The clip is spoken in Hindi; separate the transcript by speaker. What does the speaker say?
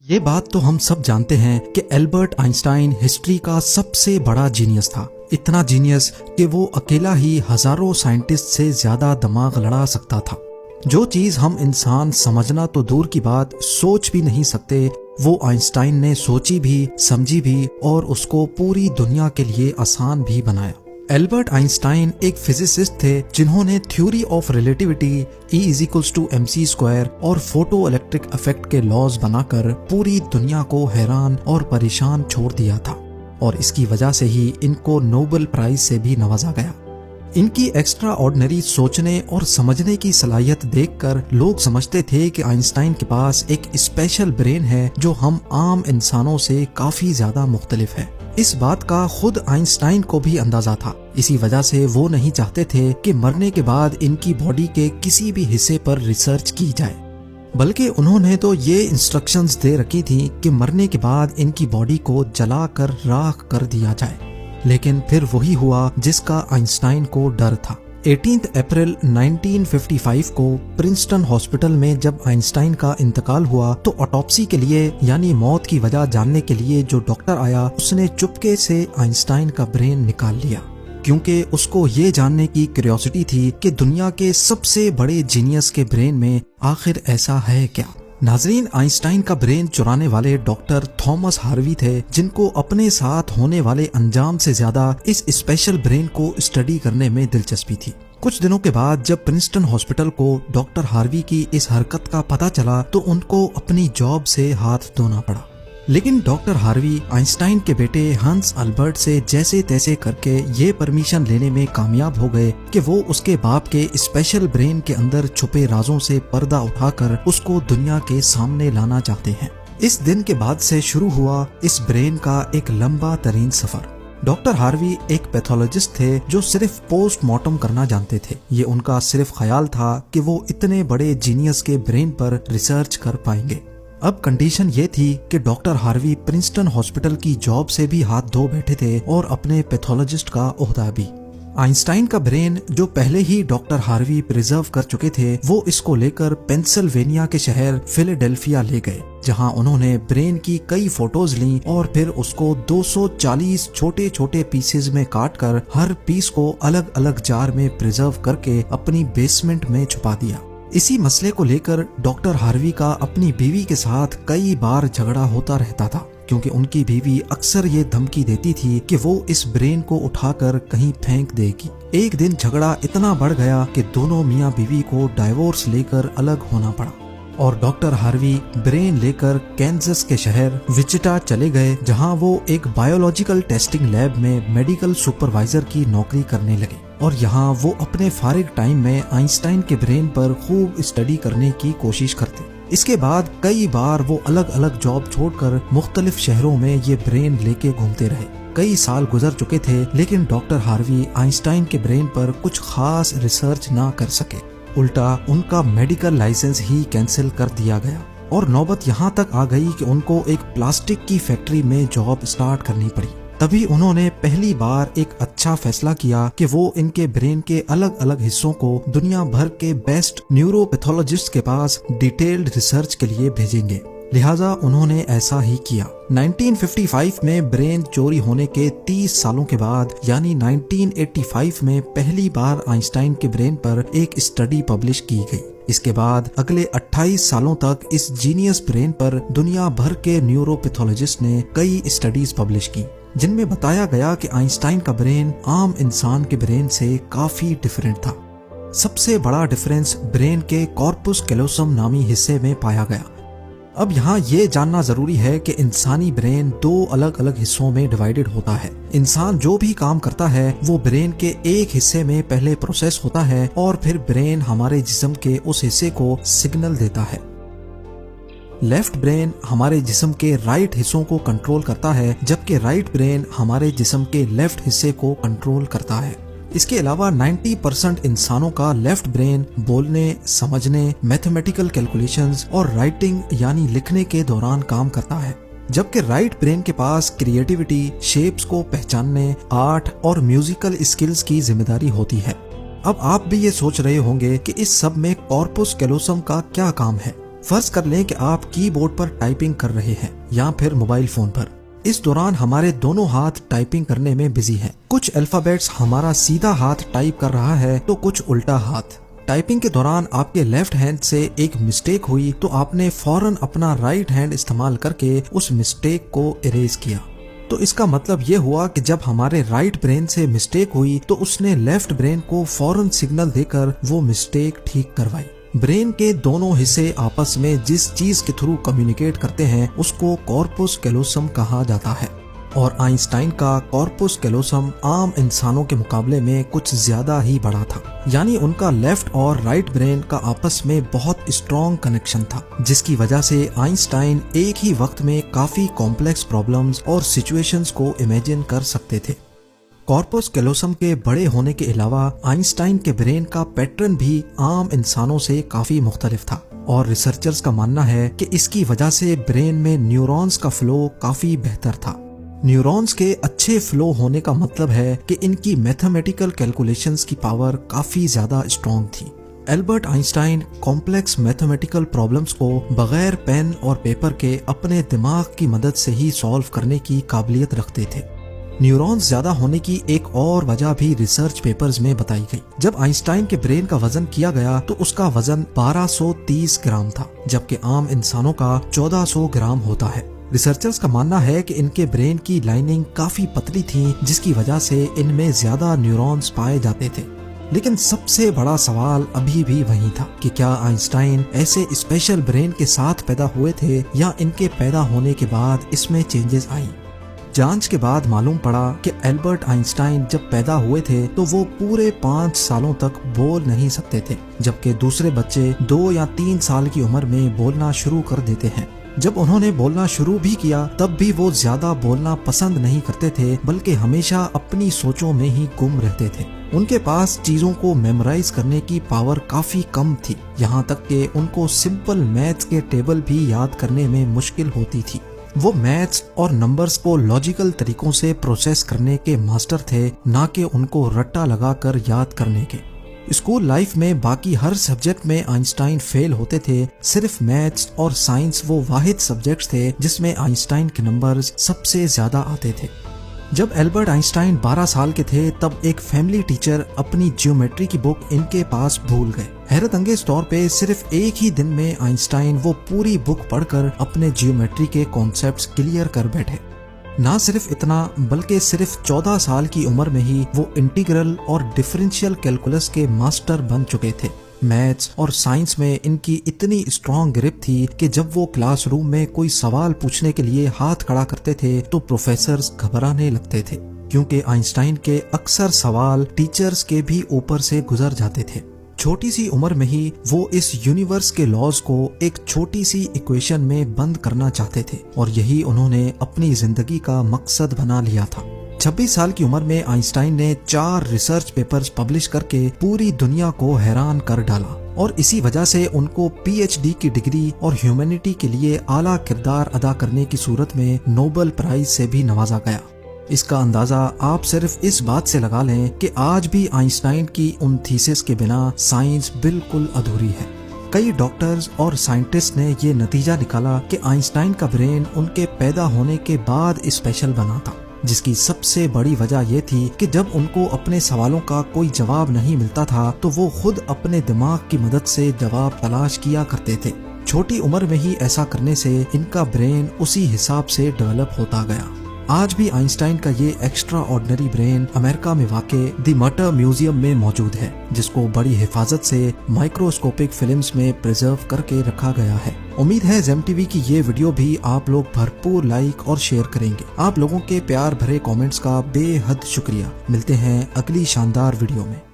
Speaker 1: ये बात तो हम सब जानते हैं कि एल्बर्ट आइंस्टाइन हिस्ट्री का सबसे बड़ा जीनियस था। इतना जीनियस कि वो अकेला ही हजारों साइंटिस्ट से ज्यादा दिमाग लड़ा सकता था। जो चीज हम इंसान समझना तो दूर की बात सोच भी नहीं सकते, वो आइंस्टाइन ने सोची भी, समझी भी और उसको पूरी दुनिया के लिए आसान भी बनाया। एल्बर्ट आइंस्टाइन एक फिजिसिस्ट थे जिन्होंने थ्योरी ऑफ रिलेटिविटी, E=mc² और फोटो इलेक्ट्रिक इफेक्ट के लॉज बनाकर पूरी दुनिया को हैरान और परेशान छोड़ दिया था और इसकी वजह से ही इनको नोबेल प्राइज से भी नवाजा गया। इनकी एक्स्ट्रा ऑर्डिनरी सोचने और समझने की सलाहियत देखकर लोग समझते थे कि आइंस्टाइन के पास एक स्पेशल ब्रेन है जो हम आम इंसानों से काफी ज्यादा मुख्तलिफ है। इस बात का खुद आइंस्टाइन को भी अंदाजा था। इसी वजह से वो नहीं चाहते थे कि मरने के बाद इनकी बॉडी के किसी भी हिस्से पर रिसर्च की जाए, बल्कि उन्होंने तो ये इंस्ट्रक्शंस दे रखी थी कि मरने के बाद इनकी बॉडी को जलाकर राख कर दिया जाए। लेकिन फिर वही हुआ जिसका आइंस्टाइन को डर था। 18 अप्रैल 1955 को प्रिंसटन हॉस्पिटल में जब आइंस्टाइन का इंतकाल हुआ तो ऑटोप्सी के लिए यानी मौत की वजह जानने के लिए जो डॉक्टर आया उसने चुपके से आइंस्टाइन का ब्रेन निकाल लिया, क्योंकि उसको ये जानने की क्यूरियोसिटी थी कि दुनिया के सबसे बड़े जीनियस के ब्रेन में आखिर ऐसा है क्या। नाजरीन, आइंस्टाइन का ब्रेन चुराने वाले डॉक्टर थॉमस हार्वी थे, जिनको अपने साथ होने वाले अंजाम से ज्यादा इस स्पेशल ब्रेन को स्टडी करने में दिलचस्पी थी। कुछ दिनों के बाद जब प्रिंसटन हॉस्पिटल को डॉक्टर हार्वी की इस हरकत का पता चला तो उनको अपनी जॉब से हाथ धोना पड़ा। लेकिन डॉक्टर हार्वी आइंस्टाइन के बेटे हंस अल्बर्ट से जैसे तैसे करके ये परमिशन लेने में कामयाब हो गए कि वो उसके बाप के स्पेशल ब्रेन के अंदर छुपे राजों से पर्दा उठाकर उसको दुनिया के सामने लाना चाहते हैं। इस दिन के बाद से शुरू हुआ इस ब्रेन का एक लंबा तरीन सफर। डॉक्टर हार्वी एक पैथोलॉजिस्ट थे जो सिर्फ पोस्टमार्टम करना जानते थे। ये उनका सिर्फ ख्याल था कि वो इतने बड़े जीनियस के ब्रेन पर रिसर्च कर पाएंगे। अब कंडीशन ये थी कि डॉक्टर हार्वी प्रिंसटन हॉस्पिटल की जॉब से भी हाथ धो बैठे थे और अपने पैथोलॉजिस्ट का ओहदा भी। आइंस्टाइन का ब्रेन जो पहले ही डॉक्टर हार्वी प्रिजर्व कर चुके थे, वो इसको लेकर पेंसिल्वेनिया के शहर फिलाडेल्फिया ले गए, जहां उन्होंने ब्रेन की कई फोटोज ली और फिर उसको 240 छोटे छोटे पीसेज में काटकर हर पीस को अलग अलग जार में प्रिजर्व करके अपनी बेसमेंट में छुपा दिया। इसी मसले को लेकर डॉक्टर हार्वी का अपनी बीवी के साथ कई बार झगड़ा होता रहता था, क्योंकि उनकी बीवी अक्सर ये धमकी देती थी कि वो इस ब्रेन को उठाकर कहीं फेंक देगी। एक दिन झगड़ा इतना बढ़ गया कि दोनों मियां बीवी को डाइवोर्स लेकर अलग होना पड़ा और डॉक्टर हार्वी ब्रेन लेकर कैंसस के शहर विचिटा चले गए, जहां वो एक बायोलॉजिकल टेस्टिंग लैब में मेडिकल सुपरवाइजर की नौकरी करने लगे और यहाँ वो अपने फारिग टाइम में आइंस्टाइन के ब्रेन पर खूब स्टडी करने की कोशिश करते। इसके बाद कई बार वो अलग अलग जॉब छोड़कर मुख्तलिफ शहरों में ये ब्रेन लेके घूमते रहे। कई साल गुजर चुके थे लेकिन डॉक्टर हार्वी आइंस्टाइन के ब्रेन पर कुछ खास रिसर्च ना कर सके। उल्टा उनका मेडिकल लाइसेंस ही कैंसिल कर दिया गया और नौबत यहाँ तक आ गई कि उनको एक प्लास्टिक की फैक्ट्री में जॉब स्टार्ट करनी पड़ी। तभी उन्होंने पहली बार एक अच्छा फैसला किया कि वो इनके ब्रेन के अलग अलग हिस्सों को दुनिया भर के बेस्ट न्यूरोपैथोलॉजिस्ट के पास डिटेल्ड रिसर्च के लिए भेजेंगे। लिहाजा उन्होंने ऐसा ही किया। 1955 में ब्रेन चोरी होने के 30 सालों के बाद यानी 1985 में पहली बार आइंस्टाइन के ब्रेन पर एक स्टडी पब्लिश की गई। इसके बाद अगले 28 सालों तक इस जीनियस ब्रेन पर दुनिया भर के न्यूरोपैथोलॉजिस्ट ने कई स्टडीज पब्लिश की, जिनमें बताया गया कि आइंस्टाइन का ब्रेन आम इंसान के ब्रेन से काफी डिफरेंट था। सबसे बड़ा डिफरेंस ब्रेन के कॉर्पस कैलोसम नामी हिस्से में पाया गया। अब यहाँ ये जानना जरूरी है कि इंसानी ब्रेन दो अलग अलग हिस्सों में डिवाइडेड होता है। इंसान जो भी काम करता है वो ब्रेन के एक हिस्से में पहले प्रोसेस होता है और फिर ब्रेन हमारे जिस्म के उस हिस्से को सिग्नल देता है। लेफ्ट ब्रेन हमारे जिस्म के राइट हिस्सों को कंट्रोल करता है, जबकि राइट ब्रेन हमारे जिस्म के लेफ्ट हिस्से को कंट्रोल करता है। इसके अलावा 90% इंसानों का लेफ्ट ब्रेन बोलने, समझने, मैथमेटिकल कैलकुलेशंस और राइटिंग यानी लिखने के दौरान काम करता है, जबकि राइट ब्रेन के पास क्रिएटिविटी, शेप्स को पहचानने, आर्ट और म्यूजिकल स्किल्स की जिम्मेदारी होती है। अब आप भी ये सोच रहे होंगे कि इस सब में कॉर्पस कैलोसम का क्या काम है। फर्ज कर लें कि आप कीबोर्ड पर टाइपिंग कर रहे हैं या फिर मोबाइल फोन पर। इस दौरान हमारे दोनों हाथ टाइपिंग करने में बिजी हैं। कुछ अल्फाबेट्स हमारा सीधा हाथ टाइप कर रहा है तो कुछ उल्टा हाथ। टाइपिंग के दौरान आपके लेफ्ट हैंड से एक मिस्टेक हुई तो आपने फौरन अपना राइट हैंड इस्तेमाल करके उस मिस्टेक को इरेज किया। तो इसका मतलब ये हुआ कि जब हमारे राइट ब्रेन से मिस्टेक हुई तो उसने लेफ्ट ब्रेन को फौरन सिग्नल देकर वो मिस्टेक ठीक करवाई। ब्रेन के दोनों हिस्से आपस में जिस चीज के थ्रू कम्युनिकेट करते हैं उसको कॉर्पस कैलोसम कहा जाता है। और आइंस्टाइन का कॉर्पस कैलोसम आम इंसानों के मुकाबले में कुछ ज्यादा ही बड़ा था, यानी उनका लेफ्ट और राइट ब्रेन का आपस में बहुत स्ट्रॉन्ग कनेक्शन था, जिसकी वजह से आइंस्टाइन एक ही वक्त में काफी कॉम्प्लेक्स प्रॉब्लम्स और सिचुएशंस को इमेजिन कर सकते थे। कॉर्पस कैलोसम के बड़े होने के अलावा आइंस्टाइन के ब्रेन का पैटर्न भी आम इंसानों से काफी मुख्तलिफ था और रिसर्चर्स का मानना है कि इसकी वजह से ब्रेन में न्यूरॉन्स का फ्लो काफी बेहतर था। न्यूरॉन्स के अच्छे फ्लो होने का मतलब है कि इनकी मैथमेटिकल कैलकुलेशंस की पावर काफी ज्यादा स्ट्रॉन्ग थी। Albert Einstein complex mathematical problems को बगैर पेन और पेपर के अपने दिमाग की मदद से ही सॉल्व करने की काबिलियत रखते थे। न्यूरॉन्स ज्यादा होने की एक और वजह भी रिसर्च पेपर्स में बताई गई। जब आइंस्टाइन के ब्रेन का वजन किया गया तो उसका वजन 1230 ग्राम था, जबकि आम इंसानों का 1400 ग्राम होता है। रिसर्चर्स का मानना है कि इनके ब्रेन की लाइनिंग काफी पतली थी, जिसकी वजह से इनमें ज्यादा न्यूरॉन्स पाए जाते थे। लेकिन सबसे बड़ा सवाल अभी भी वही था कि क्या आइंस्टाइन ऐसे स्पेशल ब्रेन के साथ पैदा हुए थे या इनके पैदा होने के बाद इसमें चेंजेस आई। जांच के बाद मालूम पड़ा कि एल्बर्ट आइंस्टाइन जब पैदा हुए थे तो वो पूरे 5 सालों तक बोल नहीं सकते थे, जबकि दूसरे बच्चे 2 या 3 साल की उम्र में बोलना शुरू कर देते हैं। जब उन्होंने बोलना शुरू भी किया तब भी वो ज्यादा बोलना पसंद नहीं करते थे, बल्कि हमेशा अपनी सोचों में ही गुम रहते थे। उनके पास चीजों को मेमोराइज करने की पावर काफी कम थी, यहाँ तक कि उनको सिंपल मैथ्स के टेबल भी याद करने में मुश्किल होती थी। वो मैथ्स और नंबर्स को लॉजिकल तरीकों से प्रोसेस करने के मास्टर थे, ना कि उनको रट्टा लगाकर याद करने के। स्कूल लाइफ में बाकी हर सब्जेक्ट में आइंस्टाइन फेल होते थे, सिर्फ मैथ्स और साइंस वो वाहिद सब्जेक्ट्स थे जिसमें आइंस्टाइन के नंबर्स सबसे ज्यादा आते थे। जब एल्बर्ट आइंस्टाइन 12 साल के थे तब एक फैमिली टीचर अपनी ज्योमेट्री की बुक इनके पास भूल गए। हैरत अंगेज तौर पे सिर्फ एक ही दिन में आइंस्टाइन वो पूरी बुक पढ़कर अपने ज्योमेट्री के कॉन्सेप्ट्स क्लियर कर बैठे। ना सिर्फ इतना, बल्कि सिर्फ 14 साल की उम्र में ही वो इंटीग्रल और डिफरेंशियल कैलकुलस के मास्टर बन चुके थे। मैथ्स और साइंस में इनकी इतनी स्ट्रॉन्ग ग्रिप थी कि जब वो क्लासरूम में कोई सवाल पूछने के लिए हाथ खड़ा करते थे तो प्रोफेसर्स घबराने लगते थे, क्योंकि आइंस्टाइन के अक्सर सवाल टीचर्स के भी ऊपर से गुजर जाते थे। छोटी सी उम्र में ही वो इस यूनिवर्स के लॉज को एक छोटी सी इक्वेशन में बंद करना चाहते थे और यही उन्होंने अपनी जिंदगी का मकसद बना लिया था। 26 साल की उम्र में आइंस्टाइन ने 4 रिसर्च पेपर्स पब्लिश करके पूरी दुनिया को हैरान कर डाला और इसी वजह से उनको पीएचडी की डिग्री और ह्यूमैनिटी के लिए आला किरदार अदा करने की सूरत में नोबेल प्राइज से भी नवाजा गया। इसका अंदाजा आप सिर्फ इस बात से लगा लें कि आज भी आइंस्टाइन की उन थीसिस के बिना साइंस बिल्कुल अधूरी है। कई डॉक्टर्स और साइंटिस्ट ने ये नतीजा निकाला कि आइंस्टाइन का ब्रेन उनके पैदा होने के बाद स्पेशल बना था, जिसकी सबसे बड़ी वजह यह थी कि जब उनको अपने सवालों का कोई जवाब नहीं मिलता था तो वो खुद अपने दिमाग की मदद से जवाब तलाश किया करते थे। छोटी उम्र में ही ऐसा करने से इनका ब्रेन उसी हिसाब से डेवलप होता गया। आज भी आइंस्टाइन का ये एक्स्ट्रा ऑर्डिनरी ब्रेन अमेरिका में वाक़े द मटर म्यूजियम में मौजूद है, जिसको बड़ी हिफाजत से माइक्रोस्कोपिक फिल्म्स में प्रिजर्व करके रखा गया है। उम्मीद है जेम टीवी की ये वीडियो भी आप लोग भरपूर लाइक और शेयर करेंगे। आप लोगों के प्यार भरे कमेंट्स का बेहद शुक्रिया। मिलते हैं अगली शानदार वीडियो में।